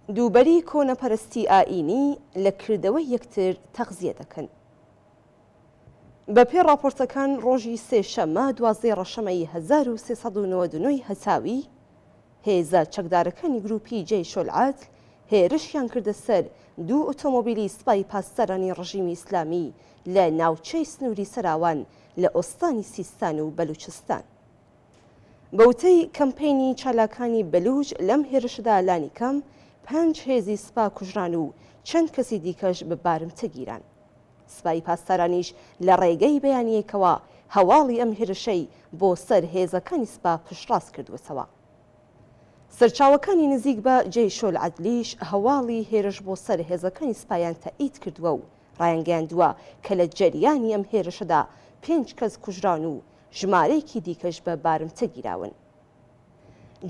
دووبەری کۆنەپەرستی ئائینی لە کردەوەی یەکتر تەغزیە دەکەن. بەپێی راپۆرتەکان ڕۆژی سێشەممە 12 ڕەشەمەی 1399 هەساوی هێزە چەکدارەکانی گروپی جەیش العەدل هێرشیان کردە سەر دوو ئۆتۆمۆبیلی سوپای پاسدارانی ڕژیمی ئیسلامی لە ناوچەی سنووری سەراوان لە ئۆستانی سیستان و بەلوچستان. بەوتەی کەمپینی چالاکانی بەلوچ لەم هێرشدا لانی کەم 5 هێزی سوپا کوژران و چەند کەسی دیکەش بە بارمتە گیران. سوپای پاسدارانیش لە ڕێگەی بەیانیەکەوە هەواڵی ئەم هێرشەی بۆ سەر هێزەکانی سوپا پشتڕاست کردووەتەوە. سەرچاوەکانی نزیک بە جەیش العەدلیش هەواڵی هێرش بۆ سەر هێزەکانی سوپایان تەئید کردووە و ڕایانگەیاندووە کە لە جەریانی ئەم هێرشەدا 5 کەس کوژران و ژمارەیەکی دیکەش بە بارمتە گیراون.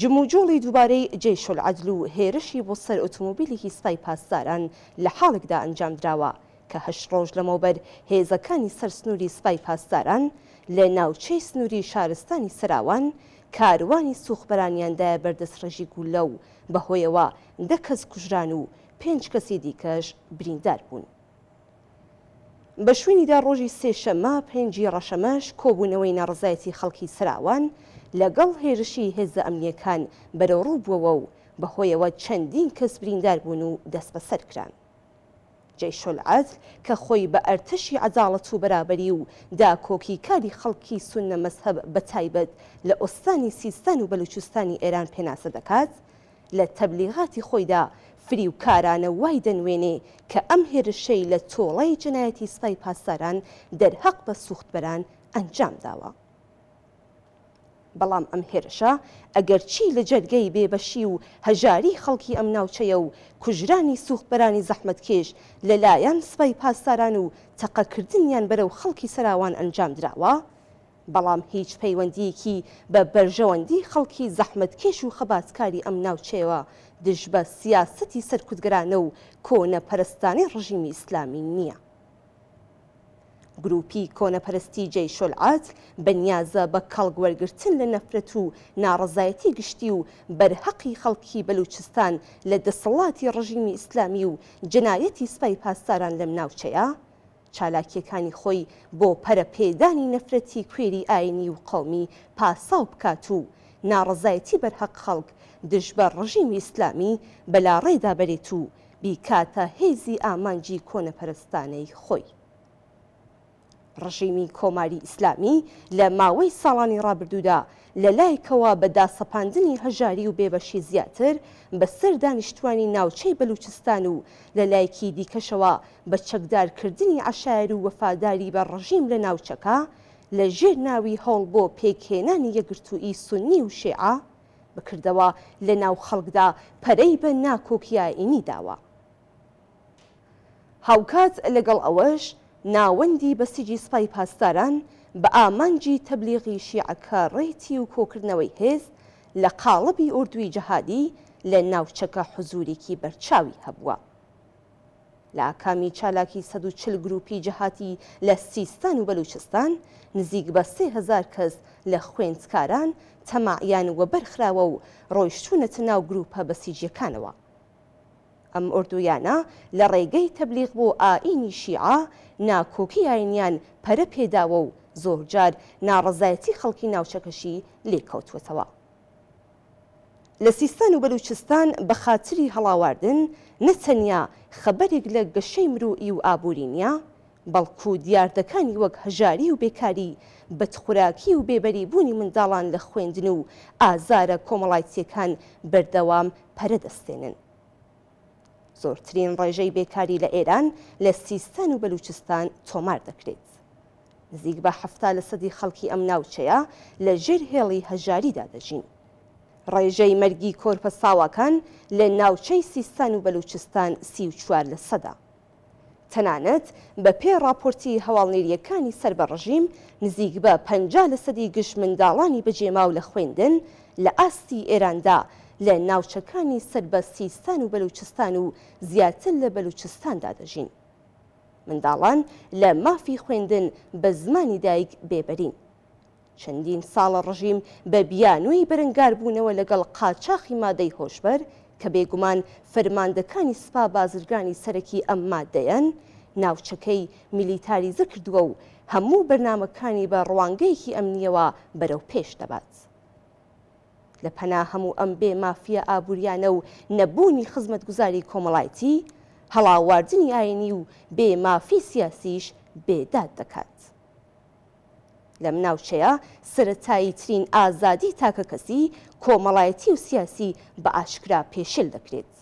جموجۆڵی دووبارەی جەیش العەدل و هێرشی بۆ سەر ئۆتۆمۆبیلێکی سوپای پاسداران لە حاڵێکدا ئەنجام درراوە کە 8 ڕۆژ لەمەوبەر هێزەکانی سەر سنووری سوپای پاسداران لە ناوچەی سنووری شارستانی سەراوان کاروانی سوخبەرانیاندایە بەردەستڕێژی گوولە و بەهۆیەوە 10 کەس کوژران و 5 کەسی دیکەش بریندار بوون. بە شوێنیدا ڕۆژی سێشەممە 5 ڕەشەمەش کۆبوونەوەی ناڕزایەتی خەڵکی سەراوان لەگەڵ هێرشی هێزە ئەمنیەکان بەرەوڕوو بووەوە و بەهۆیەوە چەندین کەس بریندار بوون و دەست بەسەر کران. جەیش العەدل کە خۆی بە ئەرتشی عەداڵەت و بەرابەری و داکۆکی کاری خەڵکی سوننە مەزهەب بەتایبەت لە ئۆستانی سیستان و بەلوچستانی ئێران پێناسە دەکات، لە تەبلیغاتی خۆیدا فریوکارانە وای دەنوێنێ کە ئەم هێرشەی لە تۆڵەی جەنایەتی سوپای پاسداران دەرهەق بە سوختبەران ئەنجام داوە. بەڵام ئەم هێرشە ئەگەرچی لە جەرگەی بێبەشی و هەژاری خەڵکی ئەم ناوچەیە و کوژرانی سوختبەرانی زەحمەتکێش لەلایەن سوپای پاسداران و تەقەکردنیان بەرەو خەڵکی سەراوان ئەنجام دراوە، بەڵام هیچ پەیوەندیەکی بە بەرژەوەندی خەڵکی زەحمەتکێش و خەباتکاری ئەم ناوچەیەوە دژ بە سیاسەتی سەرکوتگرانە و کۆنەپەرستانی ڕژیمی ئیسلامی نییە. گروپی کۆنەپەرستی جەیش العەدل بەنیازە بە کەڵگوەرگرتن لە نەفرەت و ناڕەزایەتی گشتی و بەرهەقی خەڵکی بەلوچستان لە دەسەڵاتی ڕژیمی ئیسلامی و جەنایەتی سوپای پاسداران لەم ناوچەیە چالاکیەکانی خۆی بۆ پەرەپێدانی نەفرەتی کوێری ئاینی و قەومی پاساو بکات و ناڕەزایەتی بەرهەق خەڵک دژ بە ڕژیمی ئیسلامی بەلاڕێدا بەرێت و بیکاتە هێزی ئامانجی کۆنەپەرستانەی خۆی. ڕژیمی کۆماری ئیسلامی لە ماوەی ساڵانی ڕابردوودا لەلایەکەوە بە داسەپاندنی هەژاری و بێبەشی زیاتر بەسەر دانیشتوانی ناوچەی بەلوچستان و لەلایەکی دیکەشەوە بە چەکدارکردنی عەشایر و وەفاداری بە ڕژیم لە ناوچەکە لە ژێر ناوی هەوڵ بۆ پێکهێنانی یەکگرتووی سوننی و شیعە بکردەوە لە ناو خەڵکدا پەرەی بە ناکۆکی ئائینی داوە. هاوکات لەگەڵ ئەوەش ناوەندی بەسیجی سوپای پاسداران بە ئامانجی تەبلیغی شیعەکە ڕێتی و کۆکردنەوەی هێز لە قاڵبی ئوردوی جەهادی لە ناوچەکە حوزورێکی بەرچاوی هەبووە. لە ئاکامی چالاکی 140 گروپی جەهاتی لە سیستان و بەلوچستان نزیک بە 3000 کەس لە خوێندکاران تەماعیان وەبەرخراوە و ڕۆیشتوونەتە ناو گروپە بەسیجیەکانەوە. ئەم ئوردویانە لە ڕێگەی تەبلیغ بۆ ئائینی شیعە ناکۆکی ئاینیان پەرە پێداوە و زۆرجار ناڕەزایەتی خەڵکی ناوچەکەشی لێکەوتوەتەوە. لە سیستان و بەلوچستان بە خاتری هەڵاواردن نەتەنیا خەبەرێک لە گەشەی مرۆئی و ئابووری نیە، بەڵکو دیاردەکانی وەک هەژاری و بێکاری، بەدخوراکی و بێبەریبوونی منداڵان لە خوێندن و ئازارە کۆمەڵایەتیەکان بەردەوام پەرەدەستێنن. زۆرترین ڕێژەی بێکاری لە ئێران لە سیستان و بەلوچستان تۆمار دەکرێت. نزیک بە 70% خەڵکی ئەم ناوچەیە لە ژێر هێڵی هەژاریدا دەژین. ڕێژەی مەرگی کۆرپە ساواکان لە ناوچەی سیستان و بەلوچستان 34%. تەنانەت بە پێ راپۆرتی هەواڵنێریەکانی سەر بە ڕژیم نزیک بە 50% گشت منداڵانی بەجێماو لە خوێندن لە ئاستی ئێراندا لە ناوچەکانی سەر بە سیستان و بەلوچستان و زیاتر لە بەلوچستاندا دەژین. منداڵان لە مافی خوێندن بە زمانی دایک بێبەرین. چەندین ساڵە ڕژیم بە بیانووی بەرەنگار بوونەوە لەگەڵ قاچاقی مادەی هۆشبەر کە بێگومان فەرماندەکانی سوپا بازرگانی سەرەکی ئەم مادەیەن ناوچەکەی میلیتاریزە کردووە و هەموو بەرنامەکانی بە ڕوانگەیەکی ئەمنیەوە بەرەو پێش دەبات. لە پەنا هەموو ئەم بێ مافیە ئابوووریانە و نەبوونی خزمەتگوزاری کۆمەڵایەتی هەڵاواردنی ئاینی و بێ مافی سیاسیش بێداد دەکات. لەم ناوچەیە سەرەتایی ترین ئازادی تاکە کەسی کۆمەڵایەتی و سیاسی بە ئاشکرا پێشێل دەکرێت.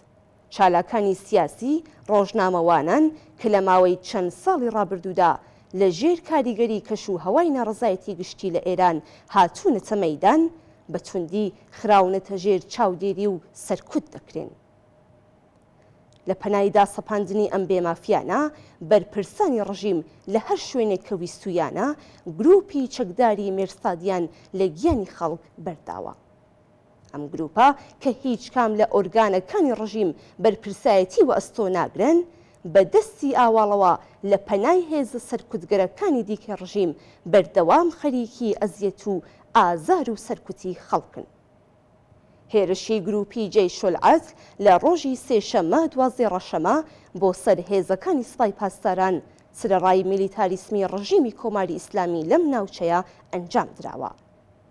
چالاکانی سیاسی ڕۆژنامەوانان کە لە ماوەی چەند ساڵی ڕابردوودا لە ژێر کاریگەری کەش و هەوای ناڕزایەتی گشتی لە ئێران هاتوونەتە مەیدان بە توندی خراونەتە ژێر چاودێری و سەرکوت دەکرێن. لە پەنایدا سەپاندنی ئەم بێمافیانە بەرپرسانی ڕژیم لە هەر شوێنێک کە ویستویانە گروپی چەکداری مێرسادیان لە گیانی خەڵک بەرداوە. ئەم گروپە کە هیچ کام لە ئۆرگانەکانی ڕژیم بەرپرسایەتی و ئەستۆ ناگرن بە دەستی ئاواڵەوە لە پەنای هێزە سەرکوتگەرەکانی دیکە ڕژیم بەردەوام خەریکی ئەزیەت و ئازار و سەرکوتی خەڵکن. هێرشی گروپی جەیشولعەدل لە ڕۆژی سێشەممە 12 ڕەشەمە بۆ سەر هێزەکانی سوپای پاسداران سرەڕای میلیتاریسمی ڕژیمی کۆماری ئیسلامی لەم ناوچەیە ئەنجام درراوە.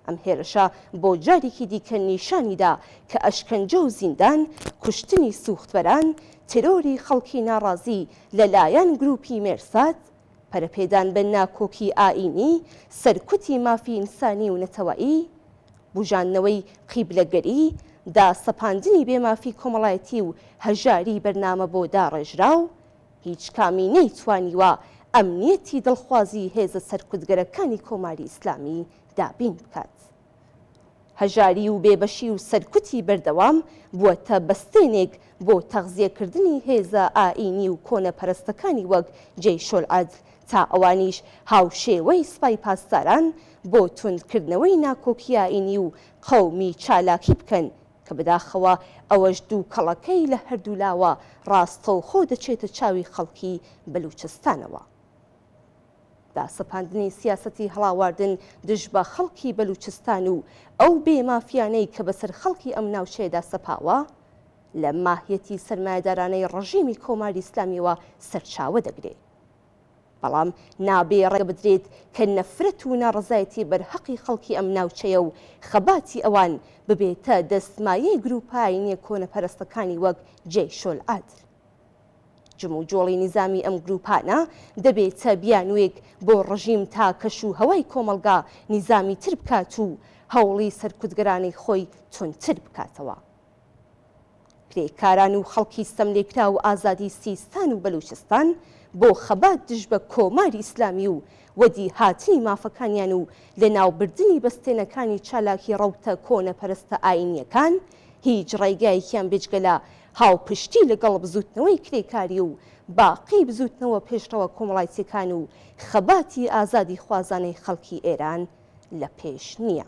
ئەم هێرشە بۆ جارێکی دیکە نیشانیدا کە ئەشکەنجە و زیندان، کوشتنی سوختبەران، ترۆری خەڵکی ناڕازی لەلایەن گروپی مێرساد، پەرەپێدان بە ناکۆکی ئائینی، سەرکوتی مافی ئینسانی و نەتەوەیی، بوژاندنەوەی قیبلەگەری، داسەپاندنی بێمافی کۆمەڵایەتی و هەژاری بەرنامە بۆ داڕێژراو، هیچ کامی نەیتوانیوە ئەمنیەتی دڵخوازی هێزە سەرکوتگەرەکانی کۆماری ئیسلامی دابین بکات. هەژاری و بێبەشی و سەرکوتی بەردەوام بووەتە بەستێنێک بۆ تەغزیەکردنی هێزە ئائینی و کۆنەپەرستەکانی وەک جەیشولعەدل تا ئەوانیش هاوشێوەی سوپای پاسداران بۆ توندکردنەوەی ناکۆکی ئائینی و قەومی چالاکی بکەن کە بەداخەوە ئەوەش دوو کەڵەکەی لە هەردوو لاوە ڕاستەوخۆ دەچێتە چاوی خەڵکی بەلوچستانەوە. داسەپاندنی سیاسەتی هەڵاواردن دژ بە خەڵکی بەلوچستان و ئەو بێمافیانەی کە بەسەر خەڵکی ئەم ناوچەیەدا سەپاوە لە ماهیەتی سەرمایەدارانەی ڕژیمی کۆماری ئیسلامیەوە سەرچاوە دەگرێت. بەڵام نابێ ڕێگە بدرێت کە نەفرەت و ناڕزایەتی بەرهەقی خەڵکی ئەم ناوچەیە و خەباتی ئەوان ببێتە دەستمایەی گروپایینە کۆنەپەرستەکانی وەک جەیشولعەدل. جمو جۆڵی نظامی ئەم گروپانە دەبێتە بیانوێک بۆ ڕژیم تا کەش و هەوای کۆمەلگا نظامی تر بکات و هەوڵی سەرکوتگەرانی خۆی تونتر بکاتەوە. کرێکاران و خەڵکی سەملێکرا و ئازادی سیستان و بەلوچستان بۆ خەبات دژ بە کۆماری ئیسلامی و وەدی هاتنی مافەکانیان و لە ناوبردنی بەستێنەکانی چالاکی ڕەوتە کۆنەپەرستە ئائینیەکان هیچ ڕێگایەکیان بێجگە لە هاوپشتی لەگەڵ بزوتنەوەی کرێکاری و باقی بزوتنەوە پێشڕەوە کۆمەڵایەتیەکان و خەباتی ئازادی خوازانەی خەڵکی ئێران لە پێش نییە.